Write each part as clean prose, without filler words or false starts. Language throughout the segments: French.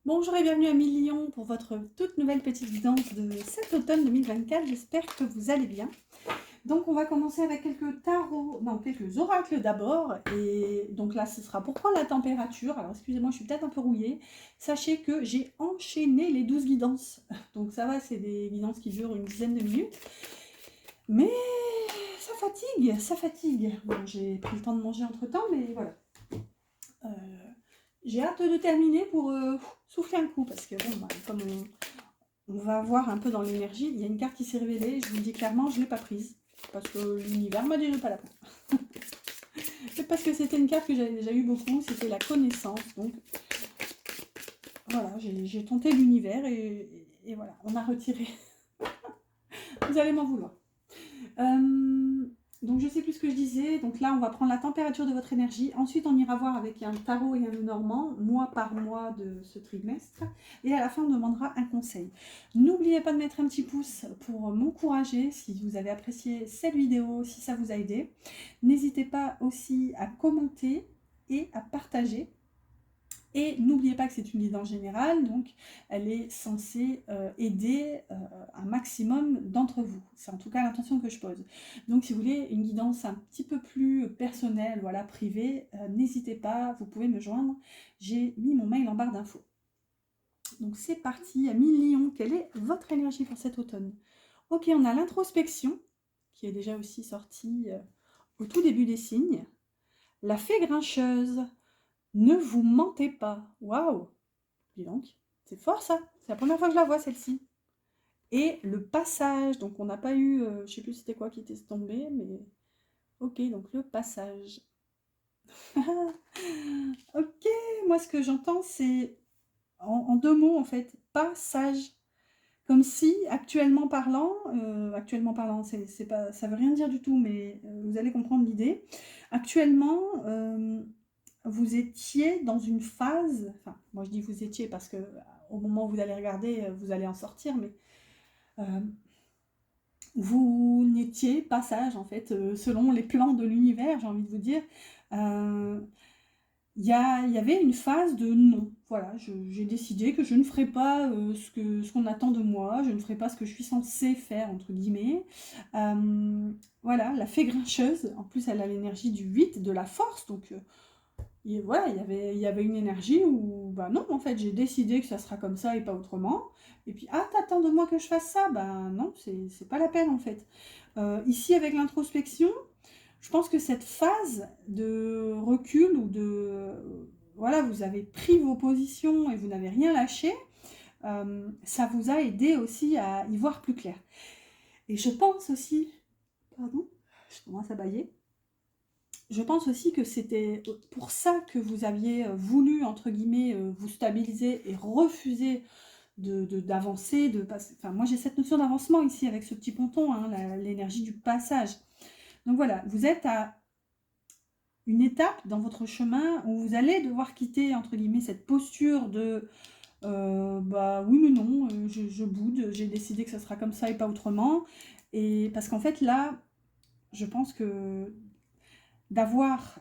Bonjour et bienvenue à Million pour votre toute nouvelle petite guidance de cet automne 2024. J'espère que vous allez bien. Donc on va commencer avec quelques oracles d'abord. Et donc là, ce sera pour prendre la température. Alors excusez-moi, je suis peut-être un peu rouillée. Sachez que j'ai enchaîné les 12 guidances. Donc ça va, c'est des guidances qui durent une dizaine de minutes. Mais ça fatigue, ça fatigue. Bon, j'ai pris le temps de manger entre-temps, mais voilà. Euh, j'ai hâte de terminer pour souffler un coup, parce que bon, bah, comme on va voir un peu dans l'énergie, il y a une carte qui s'est révélée, je vous le dis clairement, je ne l'ai pas prise, parce que l'univers m'a dit de ne pas la prendre. C'est parce que c'était une carte que j'avais déjà eu beaucoup, c'était la connaissance, donc voilà, j'ai tenté l'univers et voilà, on a retiré. Vous allez m'en vouloir. Donc je sais plus ce que je disais. Donc là, on va prendre la température de votre énergie. Ensuite, on ira voir avec un tarot et un Lenormand, mois par mois de ce trimestre. Et à la fin, on demandera un conseil. N'oubliez pas de mettre un petit pouce pour m'encourager si vous avez apprécié cette vidéo, si ça vous a aidé. N'hésitez pas aussi à commenter et à partager. Et n'oubliez pas que c'est une guidance générale, donc elle est censée aider un maximum d'entre vous. C'est en tout cas l'intention que je pose. Donc si vous voulez une guidance un petit peu plus personnelle, voilà, privée, n'hésitez pas, vous pouvez me joindre. J'ai mis mon mail en barre d'infos. Donc c'est parti, à 1000 lions, quelle est votre énergie pour cet automne? Ok, on a l'introspection, qui est déjà aussi sortie au tout début des signes. La fée grincheuse. Ne vous mentez pas. Waouh! Dis donc, c'est fort ça. C'est la première fois que je la vois celle-ci. Et le passage, donc on n'a pas eu, je sais plus c'était quoi qui était tombé, mais ok, donc le passage. Ok, moi ce que j'entends c'est en deux mots en fait, passage. Comme si actuellement parlant, c'est pas, ça veut rien dire du tout, mais vous allez comprendre l'idée. Actuellement, vous étiez dans une phase, enfin, moi je dis vous étiez parce que au moment où vous allez regarder, vous allez en sortir, mais euh, vous n'étiez pas sage en fait, selon les plans de l'univers, j'ai envie de vous dire. Euh, il y avait une phase de non. Voilà, j'ai décidé que je ne ferai pas ce qu'on attend de moi, je ne ferai pas ce que je suis censée faire, entre guillemets. Voilà, la fée grincheuse, en plus elle a l'énergie du 8, de la force, donc voilà, il y avait une énergie où, bah non, en fait, j'ai décidé que ça sera comme ça et pas autrement. Et puis, ah, t'attends de moi que je fasse ça? Ben non, c'est pas la peine, en fait. Ici, avec l'introspection, je pense que cette phase de recul ou de... Voilà, vous avez pris vos positions et vous n'avez rien lâché, ça vous a aidé aussi à y voir plus clair. Et je pense aussi... Pardon, je commence à bâiller. Je pense aussi que c'était pour ça que vous aviez voulu, entre guillemets, vous stabiliser et refuser d'avancer, de passer. Enfin, moi j'ai cette notion d'avancement ici avec ce petit ponton, hein, l'énergie du passage. Donc voilà, vous êtes à une étape dans votre chemin où vous allez devoir quitter, entre guillemets, cette posture de bah oui mais non, je boude, j'ai décidé que ça sera comme ça et pas autrement. Et parce qu'en fait là, je pense que d'avoir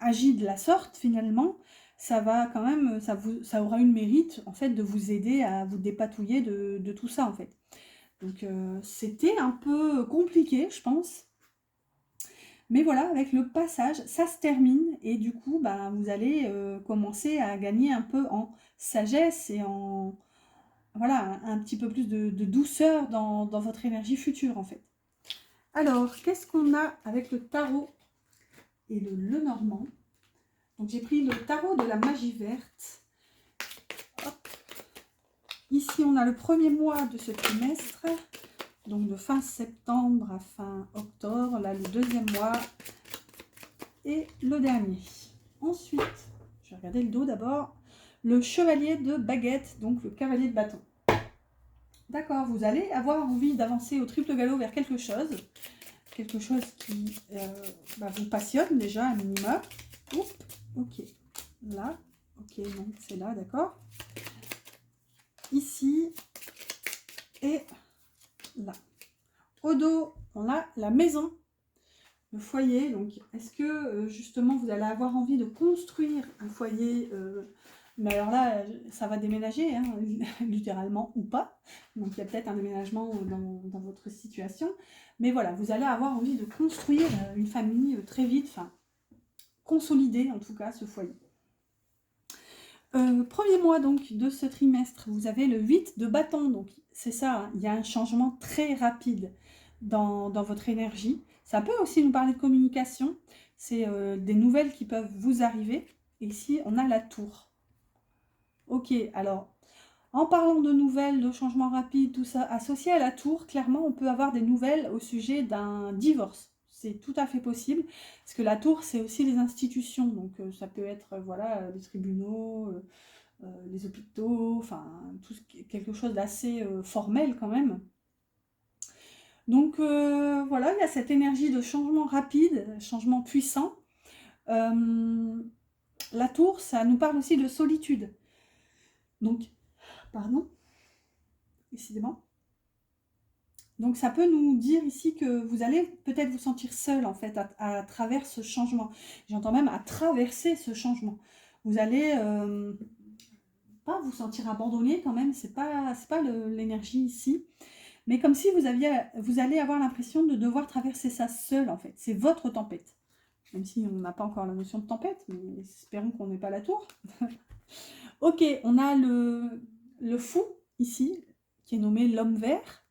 agi de la sorte, finalement, ça va quand même, ça aura eu le mérite, en fait, de vous aider à vous dépatouiller de tout ça, en fait. Donc, c'était un peu compliqué, je pense. Mais voilà, avec le passage, ça se termine et du coup, bah, vous allez commencer à gagner un peu en sagesse et en, voilà, un petit peu plus de douceur dans votre énergie future, en fait. Alors, qu'est-ce qu'on a avec le tarot et le Lenormand? Donc j'ai pris le tarot de la magie verte. Hop. Ici, on a le premier mois de ce trimestre, donc de fin septembre à fin octobre. Là, le deuxième mois et le dernier. Ensuite, je vais regarder le dos d'abord. Le chevalier de baguette, donc le cavalier de bâton. D'accord, vous allez avoir envie d'avancer au triple galop vers quelque chose qui vous passionne déjà un minimum. Oups, ok, là, ok, donc c'est là, d'accord. Ici et là. Au dos, on a la maison, le foyer. Donc, est-ce que justement vous allez avoir envie de construire un foyer Mais alors là, ça va déménager, hein, littéralement ou pas. Donc il y a peut-être un déménagement dans votre situation. Mais voilà, vous allez avoir envie de construire une famille très vite, enfin, consolider en tout cas ce foyer. Premier mois donc de ce trimestre, vous avez le 8 de bâton. Donc c'est ça, hein, il y a un changement très rapide dans votre énergie. Ça peut aussi nous parler de communication. C'est des nouvelles qui peuvent vous arriver. Et ici, on a la tour. Ok, alors, en parlant de nouvelles, de changements rapides, tout ça, associé à la tour, clairement, on peut avoir des nouvelles au sujet d'un divorce. C'est tout à fait possible, parce que la tour, c'est aussi les institutions. Donc, ça peut être, voilà, les tribunaux, les hôpitaux, enfin, quelque chose d'assez formel quand même. Donc, voilà, il y a cette énergie de changement rapide, changement puissant. La tour, ça nous parle aussi de solitude. Donc, pardon, décidément. Donc ça peut nous dire ici que vous allez peut-être vous sentir seul en fait à travers ce changement. J'entends même à traverser ce changement. Vous allez pas vous sentir abandonné quand même, c'est pas l'énergie ici, mais comme si vous allez avoir l'impression de devoir traverser ça seul en fait. C'est votre tempête. Même si on n'a pas encore la notion de tempête, mais espérons qu'on n'ait pas la tour. Ok, on a le fou ici, qui est nommé l'homme vert.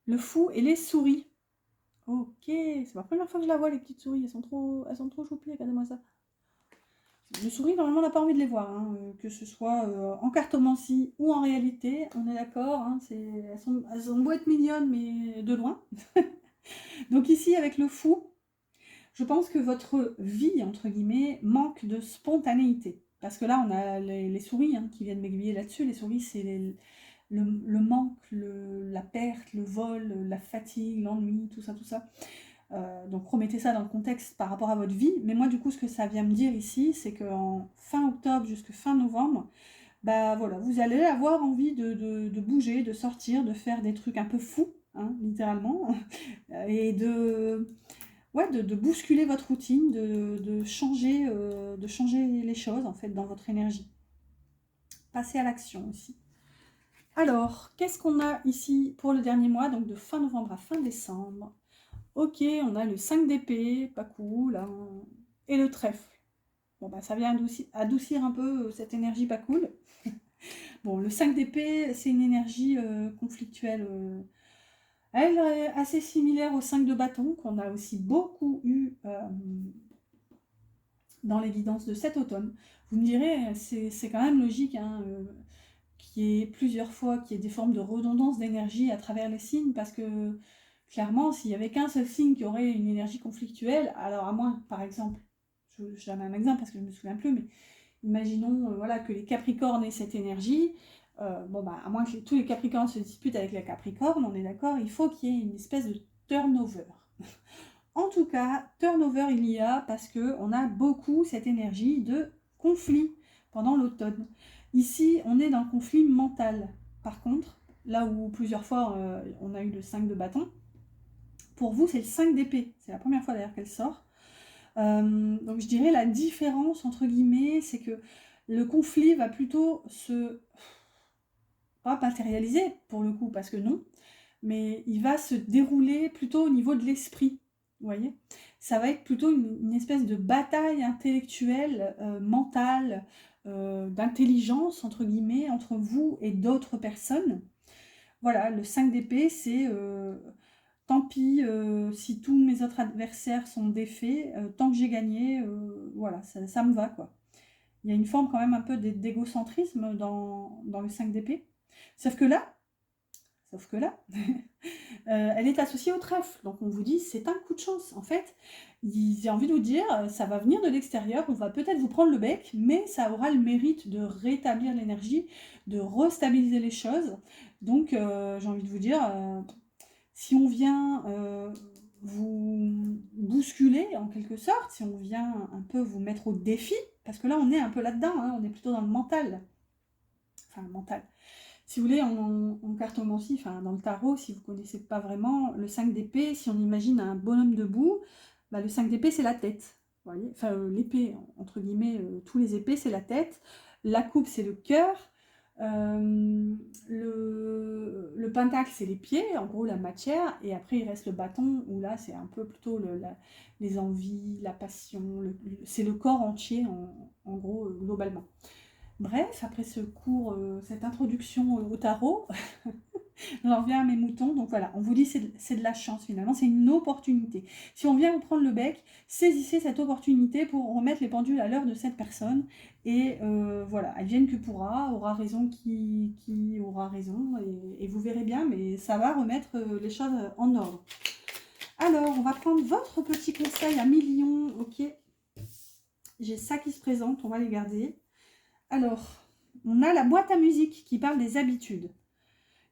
Le fou et les souris. Ok, c'est la première fois que je la vois, les petites souris. Elles sont trop choupies, regardez-moi ça. Les souris, normalement, on n'a pas envie de les voir, hein, que ce soit en cartomancie ou en réalité, on est d'accord. Hein, elles ont beau être mignonnes, mais de loin. Donc ici, avec le fou, je pense que votre vie, entre guillemets, manque de spontanéité. Parce que là, on a les souris qui viennent m'aiguiller là-dessus. Les souris, c'est le manque, la perte, le vol, la fatigue, l'ennui, tout ça, tout ça. Donc remettez ça dans le contexte par rapport à votre vie. Mais moi, du coup, ce que ça vient me dire ici, c'est qu'en fin octobre jusqu'à fin novembre, bah voilà, vous allez avoir envie de bouger, de sortir, de faire des trucs un peu fous, hein, littéralement, et ouais, de bousculer votre routine, de changer les choses en fait dans votre énergie. Passer à l'action aussi. Alors, qu'est-ce qu'on a ici pour le dernier mois, donc de fin novembre à fin décembre? Ok, on a le 5 d'épée, pas cool, hein, et le trèfle. Bon, bah, ça vient adoucir un peu cette énergie pas cool. Bon, le 5 d'épée, c'est une énergie conflictuelle. Elle est assez similaire au 5 de bâton, qu'on a aussi beaucoup eu dans l'évidence de cet automne. Vous me direz, c'est quand même logique, hein, qu'il y ait plusieurs fois, qu'il y ait des formes de redondance d'énergie à travers les signes, parce que clairement, s'il n'y avait qu'un seul signe qui aurait une énergie conflictuelle, alors à moins, par exemple, je donne un exemple parce que je ne me souviens plus, mais imaginons voilà, que les Capricornes aient cette énergie, bon, bah, à moins que tous les Capricornes se disputent avec les Capricornes, on est d'accord, il faut qu'il y ait une espèce de turnover. En tout cas, turnover il y a parce qu'on a beaucoup cette énergie de conflit pendant l'automne. Ici, on est dans le conflit mental. Par contre, là où plusieurs fois on a eu le 5 de bâton, pour vous, c'est le 5 d'épée. C'est la première fois d'ailleurs qu'elle sort. Donc je dirais la différence, entre guillemets, c'est que le conflit va plutôt pas matérialiser pour le coup, parce que non, mais il va se dérouler plutôt au niveau de l'esprit. Vous voyez, ça va être plutôt une espèce de bataille intellectuelle, mentale, d'intelligence, entre guillemets, entre vous et d'autres personnes. Voilà, le 5 d'épée, c'est tant pis si tous mes autres adversaires sont défaits, tant que j'ai gagné, voilà, ça me va, quoi. Il y a une forme quand même un peu d'égocentrisme dans le 5 d'épée. Sauf que là, elle est associée au trèfle. Donc on vous dit, c'est un coup de chance. En fait, j'ai envie de vous dire, ça va venir de l'extérieur, on va peut-être vous prendre le bec, mais ça aura le mérite de rétablir l'énergie, de restabiliser les choses. Donc j'ai envie de vous dire, si on vient vous bousculer en quelque sorte, si on vient un peu vous mettre au défi, parce que là on est un peu là-dedans, on est plutôt dans le mental. Enfin, le mental. Si vous voulez, en cartomancie, enfin dans le tarot, si vous ne connaissez pas vraiment, le 5 d'épée, si on imagine un bonhomme debout, bah, le 5 d'épée, c'est la tête. Vous voyez, enfin, l'épée, entre guillemets, tous les épées, c'est la tête. La coupe, c'est le cœur. Le pentacle, c'est les pieds, en gros la matière, et après il reste le bâton, où là c'est un peu plutôt les envies, la passion, c'est le corps entier en gros, globalement. Bref, après ce cours, cette introduction au tarot, j'en reviens à mes moutons. Donc voilà, on vous dit c'est de la chance finalement, c'est une opportunité. Si on vient vous prendre le bec, saisissez cette opportunité pour remettre les pendules à l'heure de cette personne. Et voilà, advienne que pourra, aura raison qui aura raison. Et vous verrez bien, mais ça va remettre les choses en ordre. Alors, on va prendre votre petit conseil à millions. Ok, j'ai ça qui se présente, on va les garder. Alors, on a la boîte à musique qui parle des habitudes.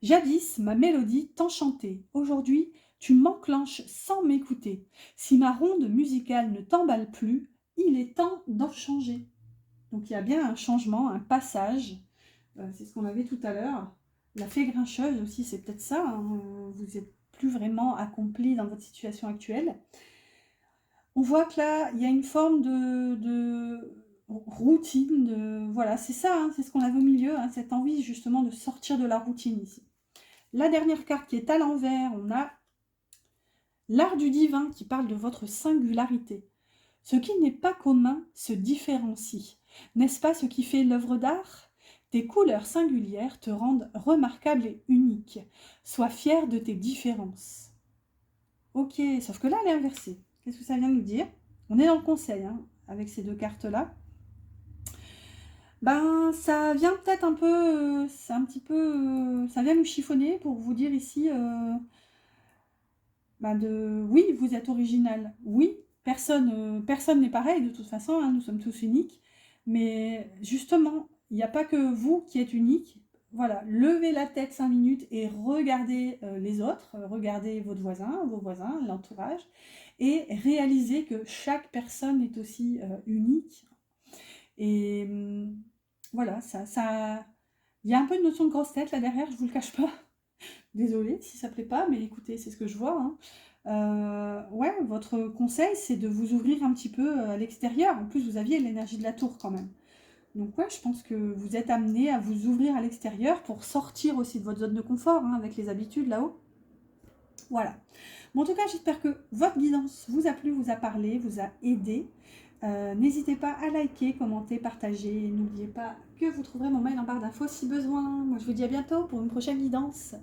Jadis, ma mélodie t'enchantait. Aujourd'hui, tu m'enclenches sans m'écouter. Si ma ronde musicale ne t'emballe plus, il est temps d'en changer. Donc il y a bien un changement, un passage. C'est ce qu'on avait tout à l'heure. La fée grincheuse aussi, c'est peut-être ça. Hein. Vous n'êtes plus vraiment accompli dans votre situation actuelle. On voit que là, il y a une forme de routine. Voilà, c'est ça, hein, c'est ce qu'on avait au milieu, hein, cette envie justement de sortir de la routine ici. La dernière carte qui est à l'envers, on a l'art du divin qui parle de votre singularité. Ce qui n'est pas commun se différencie. N'est-ce pas ce qui fait l'œuvre d'art? Tes couleurs singulières te rendent remarquable et unique. Sois fier de tes différences. Ok, sauf que là, elle est inversée. Qu'est-ce que ça vient de nous dire? On est dans le conseil, hein, avec ces deux cartes-là. Ben, ça vient peut-être un peu, c'est un petit peu, ça vient nous chiffonner pour vous dire ici, oui, vous êtes original, oui, personne n'est pareil de toute façon, hein, nous sommes tous uniques, mais justement, il n'y a pas que vous qui êtes unique. Voilà, levez la tête 5 minutes et regardez les autres, regardez votre voisin, vos voisins, l'entourage, et réalisez que chaque personne est aussi unique. Et voilà, il y a un peu une notion de grosse tête là derrière, je vous le cache pas. Désolée si ça plaît pas, mais écoutez, c'est ce que je vois. Hein. Ouais, votre conseil, c'est de vous ouvrir un petit peu à l'extérieur. En plus, vous aviez l'énergie de la tour quand même. Donc ouais, je pense que vous êtes amené à vous ouvrir à l'extérieur pour sortir aussi de votre zone de confort, hein, avec les habitudes là-haut. Voilà. Bon, en tout cas, j'espère que votre guidance vous a plu, vous a parlé, vous a aidé. N'hésitez pas à liker, commenter, partager. N'oubliez pas que vous trouverez mon mail en barre d'infos si besoin. Moi, je vous dis à bientôt pour une prochaine guidance.